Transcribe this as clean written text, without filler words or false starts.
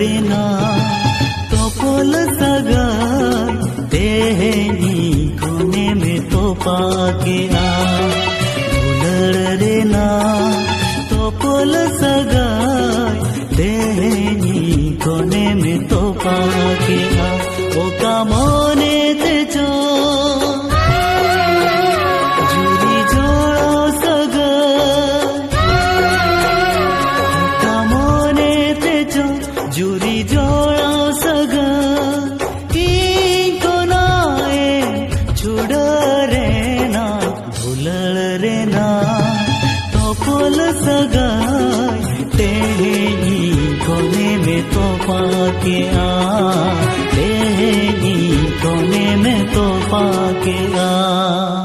रे ना तोपल सगाई तेहनी कोने में तो पाके आ दुलड़ रे ना तोपल सगाई तेहनी कोने में तो पाके आ ओ का मोने ते जो जुरी जोड़ो जुरी जोड़ा सगा को नाए छुड़ रे ना भूलड़ रे ना तोपल सगा तेही कोने में तो पाके आ तेही कोने में तो पाके आ।